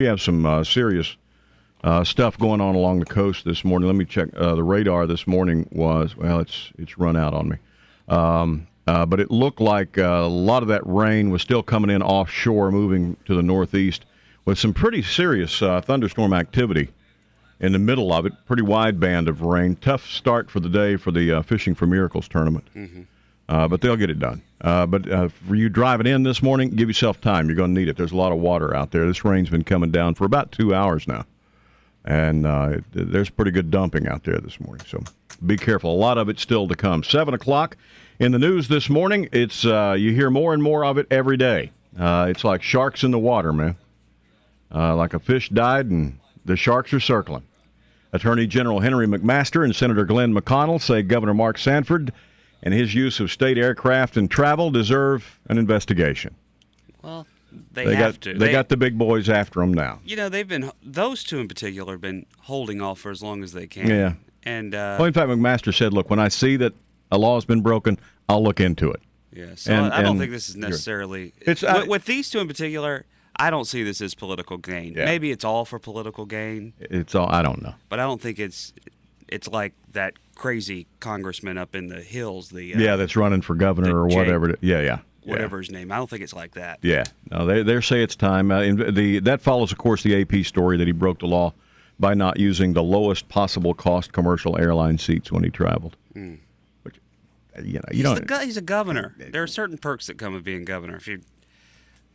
We have some serious stuff going on along the coast this morning. Let me check. The radar this morning was, well, it's run out on me. But it looked like a lot of that rain was still coming in offshore, moving to the northeast with some pretty serious thunderstorm activity in the middle of it. Pretty wide band of rain. Tough start for the day for the Fishing for Miracles tournament. Mm-hmm. But they'll get it done. But for you driving in this morning, give yourself time. You're going to need it. There's a lot of water out there. This rain's been coming down for about 2 hours now. And there's pretty good dumping out there this morning. So be careful. A lot of it still to come. 7 o'clock in the news this morning. It's you hear more and more of it every day. It's like sharks in the water, man. Like a fish died and the sharks are circling. Attorney General Henry McMaster and Senator Glenn McConnell say Governor Mark Sanford and his use of state aircraft and travel deserve an investigation. Well, they have to. They got the big boys after them now. You know, those two in particular have been holding off for as long as they can. Yeah. And well, in fact, McMaster said, look, when I see that a law has been broken, I'll look into it. Yeah, so I don't think this is necessarily... With these two in particular, I don't see this as political gain. Yeah. Maybe it's all for political gain. It's all, I don't know. But I don't think it's like that crazy congressman up in the hills. That's running for governor or whatever. Whatever his name. I don't think it's like that. Yeah. No, they say it's time. That follows, of course, the AP story that he broke the law by not using the lowest possible cost commercial airline seats when he traveled. Mm. Which, he's a governor. There are certain perks that come with being governor. If you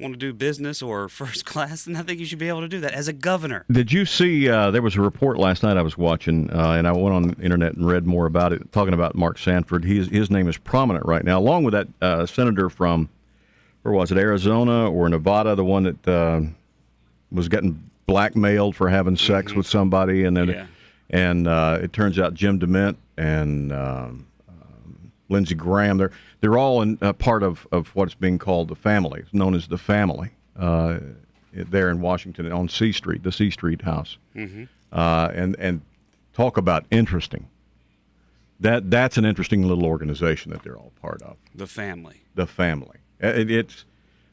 want to do business or first class, then I think you should be able to do that as a governor. Did you see, there was a report last night I was watching, and I went on the internet and read more about it, talking about Mark Sanford. His name is prominent right now, along with that senator from, where was it, Arizona or Nevada, the one that was getting blackmailed for having sex with somebody, and then it turns out Jim DeMint and Lindsey Graham, they're all in part of what's being called the family. It's known as the family there in Washington on C Street, the C Street house. Mm-hmm. And talk about interesting. That's an interesting little organization that they're all part of. The family. The family. It's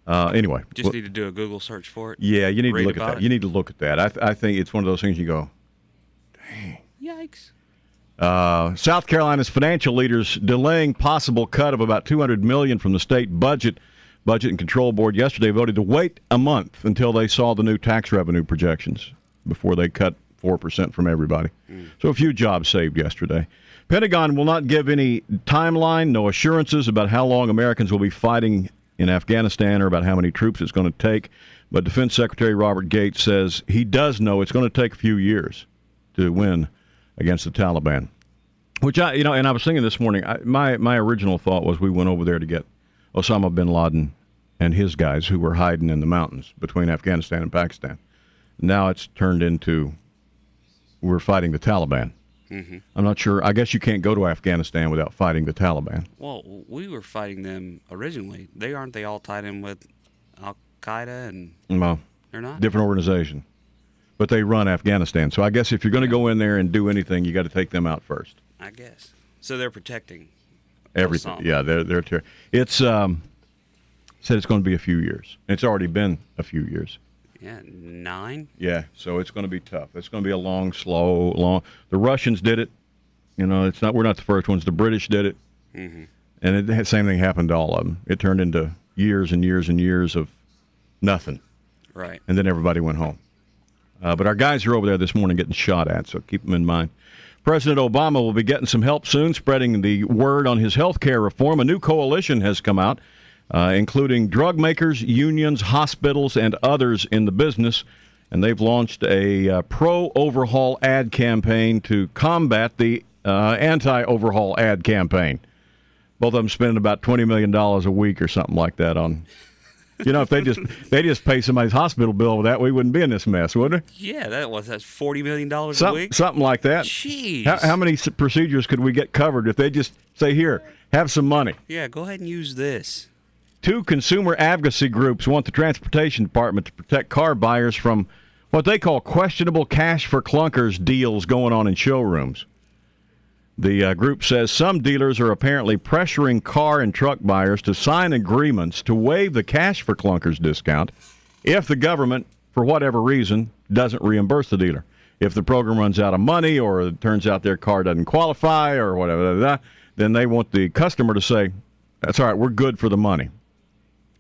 anyway. Just need to do a Google search for it. Yeah, you need to look at that. You need to look at that. I think it's one of those things you go, dang. Yikes. South Carolina's financial leaders delaying possible cut of about $200 million from the state budget. Budget and Control Board yesterday voted to wait a month until they saw the new tax revenue projections before they cut 4% from everybody. So a few jobs saved yesterday. Pentagon will not give any timeline, no assurances about how long Americans will be fighting in Afghanistan or about how many troops it's going to take. But Defense Secretary Robert Gates says he does know it's going to take a few years to win against the Taliban, which and I was thinking this morning, my original thought was we went over there to get Osama bin Laden and his guys who were hiding in the mountains between Afghanistan and Pakistan. Now it's turned into we're fighting the Taliban. Mm-hmm. I'm not sure. I guess you can't go to Afghanistan without fighting the Taliban. Well, we were fighting them originally. Aren't they all tied in with Al-Qaeda? And well, they're not? Different organization. But they run Afghanistan. So I guess if you're going to go in there and do anything, you got to take them out first. I guess. So they're protecting everything. Osama. Yeah, they're it's said it's going to be a few years. It's already been a few years. Yeah, 9. Yeah, so it's going to be tough. It's going to be a long. The Russians did it. We're not the first ones. The British did it. Mm-hmm. And the same thing happened to all of them. It turned into years and years and years of nothing. Right. And then everybody went home. But our guys are over there this morning getting shot at, so keep them in mind. President Obama will be getting some help soon, spreading the word on his health care reform. A new coalition has come out, including drug makers, unions, hospitals, and others in the business. And they've launched a pro-overhaul ad campaign to combat the anti-overhaul ad campaign. Both of them spending about $20 million a week or something like that on... if they just pay somebody's hospital bill with that, we wouldn't be in this mess, would we? Yeah, that's $40 million a week. Something like that. Jeez. How many procedures could we get covered if they just say, here, have some money? Yeah, go ahead and use this. 2 consumer advocacy groups want the Transportation Department to protect car buyers from what they call questionable cash for clunkers deals going on in showrooms. The group says some dealers are apparently pressuring car and truck buyers to sign agreements to waive the cash for clunkers discount if the government for whatever reason, doesn't reimburse the dealer. If the program runs out of money or it turns out their car doesn't qualify or whatever, then they want the customer to say, that's all right, we're good for the money.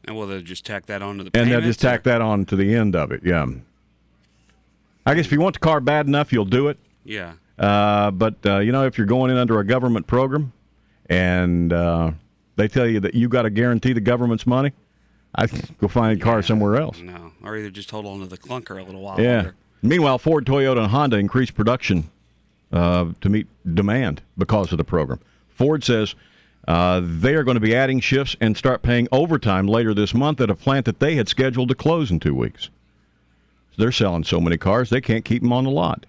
And will they just tack that on to the payments? And they'll just tack that on to the end of it, yeah. I guess if you want the car bad enough, you'll do it. Yeah. But if you're going in under a government program and they tell you that you got to guarantee the government's money, I think go find a car somewhere else. No, or either just hold on to the clunker a little while longer. Meanwhile, Ford, Toyota, and Honda increased production to meet demand because of the program. Ford says they are going to be adding shifts and start paying overtime later this month at a plant that they had scheduled to close in 2 weeks. So they're selling so many cars, they can't keep them on the lot.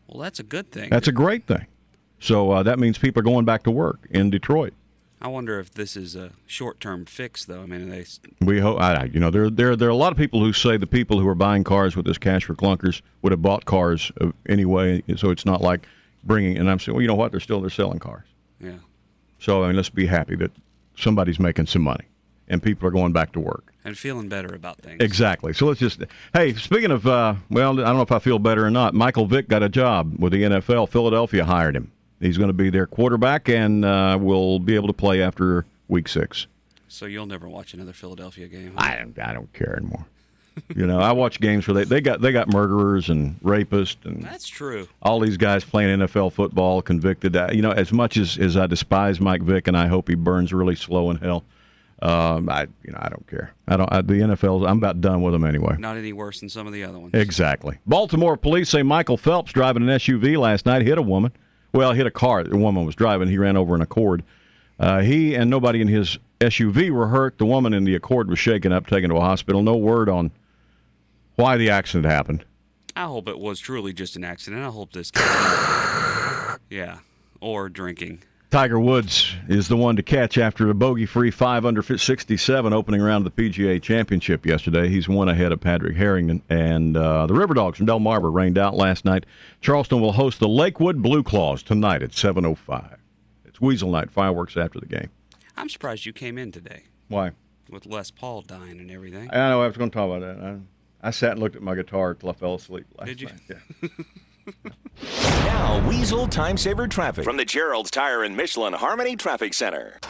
Well, that's a good thing. That's a great thing. So that means people are going back to work in Detroit. I wonder if this is a short-term fix, though. I mean, we hope. There are a lot of people who say the people who are buying cars with this cash for clunkers would have bought cars anyway. So it's not like bringing. And I'm saying, well, you know what? They're selling cars. Yeah. So let's be happy that somebody's making some money and people are going back to work and feeling better about things. Exactly. So let's just. Hey, speaking of, I don't know if I feel better or not. Michael Vick got a job with the NFL. Philadelphia hired him. He's going to be their quarterback and will be able to play after Week 6. So you'll never watch another Philadelphia game? Huh? I don't care anymore. I watch games where they got murderers and rapists and that's true. All these guys playing NFL football, convicted. As much as I despise Mike Vick and I hope he burns really slow in hell. I don't care. The NFL. I'm about done with them anyway. Not any worse than some of the other ones. Exactly. Baltimore police say Michael Phelps driving an SUV last night hit a woman. Well, hit a car. The woman was driving. He ran over an Accord. He and nobody in his SUV were hurt. The woman in the Accord was shaken up, taken to a hospital. No word on why the accident happened. I hope it was truly just an accident. I hope this guy, or drinking. Tiger Woods is the one to catch after a bogey-free 5 under 67 opening round of the PGA Championship yesterday. He's one ahead of Patrick Harrington. And the River Dogs from Delmarva rained out last night. Charleston will host the Lakewood Blue Claws tonight at 7:05. It's Weasel Night, fireworks after the game. I'm surprised you came in today. Why? With Les Paul dying and everything. I know, I was going to talk about that. I sat and looked at my guitar until I fell asleep last night. Did you? Yeah. Now, Weasel Time Saver Traffic from the Gerald's Tire and Michelin Harmony Traffic Center.